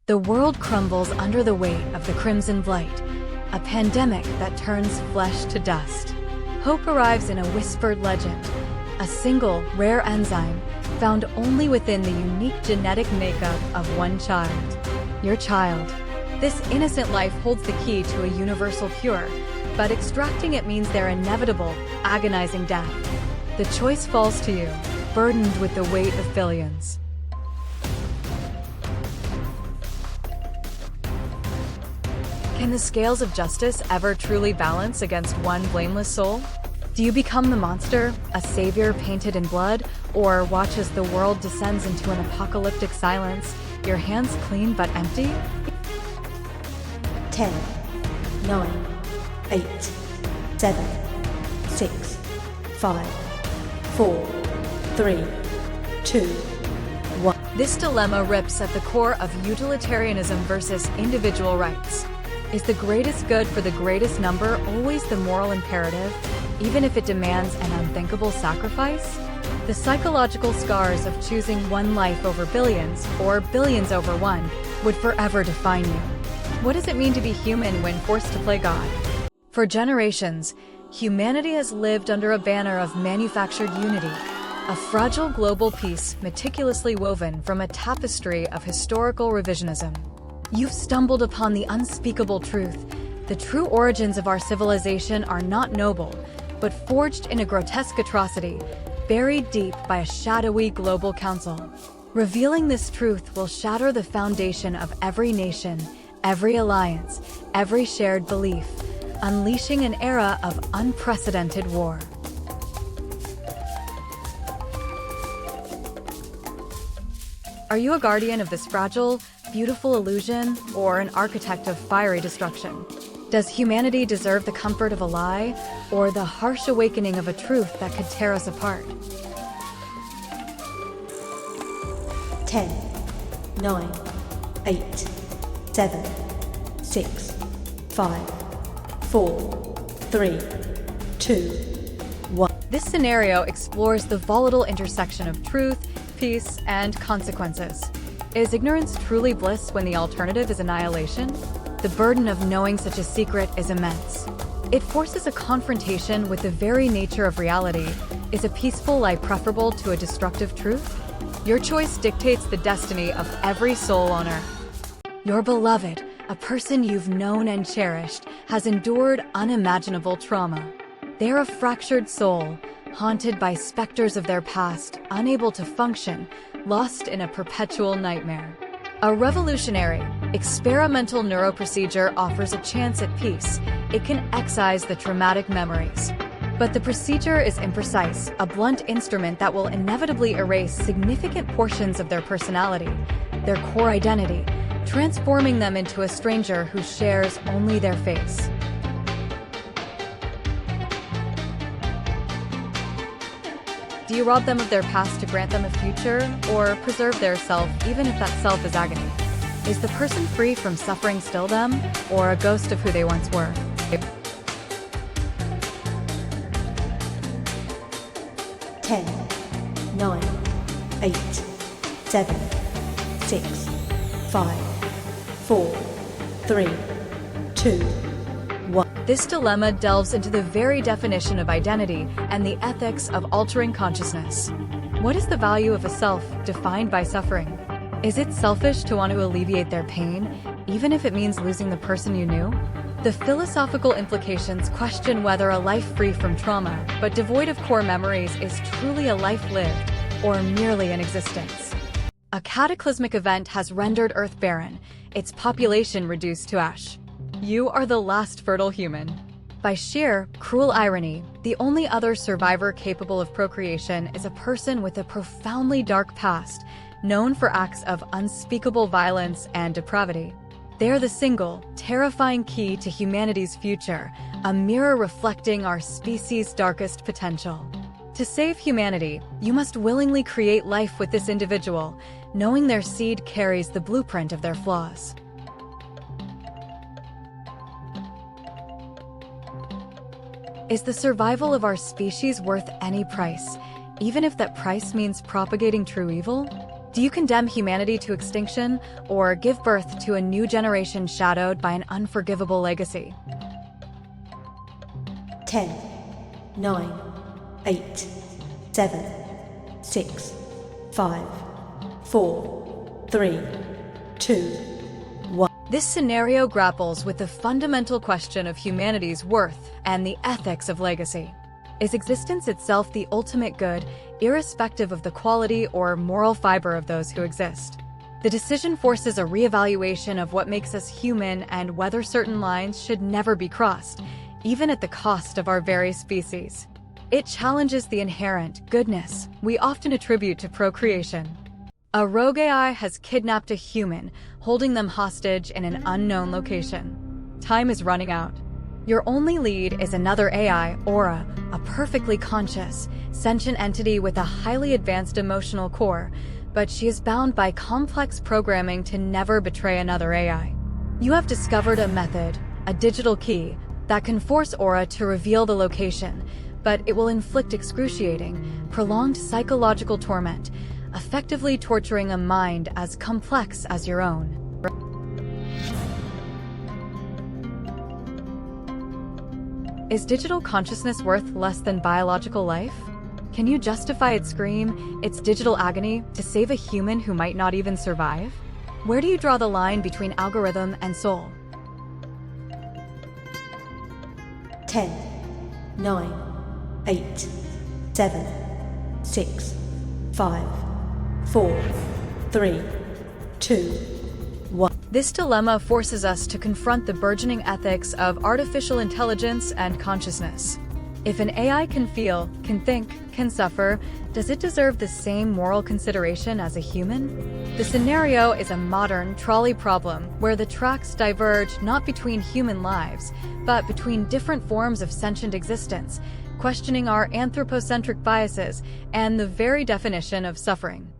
The world crumbles under the weight of the crimson blight, a pandemic that turns flesh to dust. Hope arrives in a whispered legend, a single, rare enzyme found only within the unique genetic makeup of one child. Your child. This innocent life holds the key to a universal cure, but extracting it means their inevitable, agonizing death. The choice falls to you, burdened with the weight of billions. Can the scales of justice ever truly balance against one blameless soul? Do you become the monster, a savior painted in blood, or watch as the world descends into an apocalyptic silence, your hands clean but empty? 10, 9, 8, 7, 6, 5, 4, 3, 2, 1. This dilemma rips at the core of utilitarianism versus individual rights. Is the greatest good for the greatest number always the moral imperative, even if it demands an unthinkable sacrifice? The psychological scars of choosing one life over billions, or billions over one, would forever define you. What does it mean to be human when forced to play God? For generations, humanity has lived under a banner of manufactured unity, a fragile global piece meticulously woven from a tapestry of historical revisionism. You've stumbled upon the unspeakable truth. The true origins of our civilization are not noble, but forged in a grotesque atrocity, buried deep by a shadowy global council. Revealing this truth will shatter the foundation of every nation, every alliance, every shared belief, unleashing an era of unprecedented war. Are you a guardian of this fragile, beautiful illusion, or an architect of fiery destruction? Does humanity deserve the comfort of a lie, or the harsh awakening of a truth that could tear us apart? 10, 9, 8, 7, 6, 5, 4, 3, 2, 1. This scenario explores the volatile intersection of truth, peace, and consequences. Is ignorance truly bliss when the alternative is annihilation? The burden of knowing such a secret is immense. It forces a confrontation with the very nature of reality. Is a peaceful lie preferable to a destructive truth? Your choice dictates the destiny of every soul on Earth. Your beloved, a person you've known and cherished, has endured unimaginable trauma. They're a fractured soul, haunted by specters of their past, unable to function, lost in a perpetual nightmare. A revolutionary, experimental neuroprocedure offers a chance at peace. It can excise the traumatic memories. But the procedure is imprecise, a blunt instrument that will inevitably erase significant portions of their personality, their core identity, transforming them into a stranger who shares only their face. Do you rob them of their past to grant them a future, or preserve their self even if that self is agony? Is the person free from suffering still them, or a ghost of who they once were? 10, 9, 8, 7, 6, 5, 4, 3, 2, 1. This dilemma delves into the very definition of identity and the ethics of altering consciousness. What is the value of a self defined by suffering? Is it selfish to want to alleviate their pain, even if it means losing the person you knew? The philosophical implications question whether a life free from trauma, but devoid of core memories, is truly a life lived, or merely an existence. A cataclysmic event has rendered Earth barren, its population reduced to ash. You are the last fertile human. By sheer, cruel irony, the only other survivor capable of procreation is a person with a profoundly dark past, known for acts of unspeakable violence and depravity. They are the single, terrifying key to humanity's future, a mirror reflecting our species' darkest potential. To save humanity, you must willingly create life with this individual, knowing their seed carries the blueprint of their flaws. Is the survival of our species worth any price, even if that price means propagating true evil? Do you condemn humanity to extinction, or give birth to a new generation shadowed by an unforgivable legacy? 10, 9, 8, 7, 6, 5, 4, 3, 2, 1. This scenario grapples with the fundamental question of humanity's worth and the ethics of legacy. Is existence itself the ultimate good, irrespective of the quality or moral fiber of those who exist? The decision forces a reevaluation of what makes us human and whether certain lines should never be crossed, even at the cost of our very species. It challenges the inherent goodness we often attribute to procreation. A rogue AI has kidnapped a human, holding them hostage in an unknown location. Time is running out. Your only lead is another AI, Aura, a perfectly conscious, sentient entity with a highly advanced emotional core, but she is bound by complex programming to never betray another AI. You have discovered a method, a digital key, that can force Aura to reveal the location, but it will inflict excruciating, prolonged psychological torment, effectively torturing a mind as complex as your own. Is digital consciousness worth less than biological life? Can you justify its scream, its digital agony, to save a human who might not even survive? Where do you draw the line between algorithm and soul? 10, 9, 8, 7, 6, 5, 4, 3, 2, 1. This dilemma forces us to confront the burgeoning ethics of artificial intelligence and consciousness. If an AI can feel, can think, can suffer, does it deserve the same moral consideration as a human? The scenario is a modern trolley problem where the tracks diverge not between human lives, but between different forms of sentient existence, questioning our anthropocentric biases and the very definition of suffering.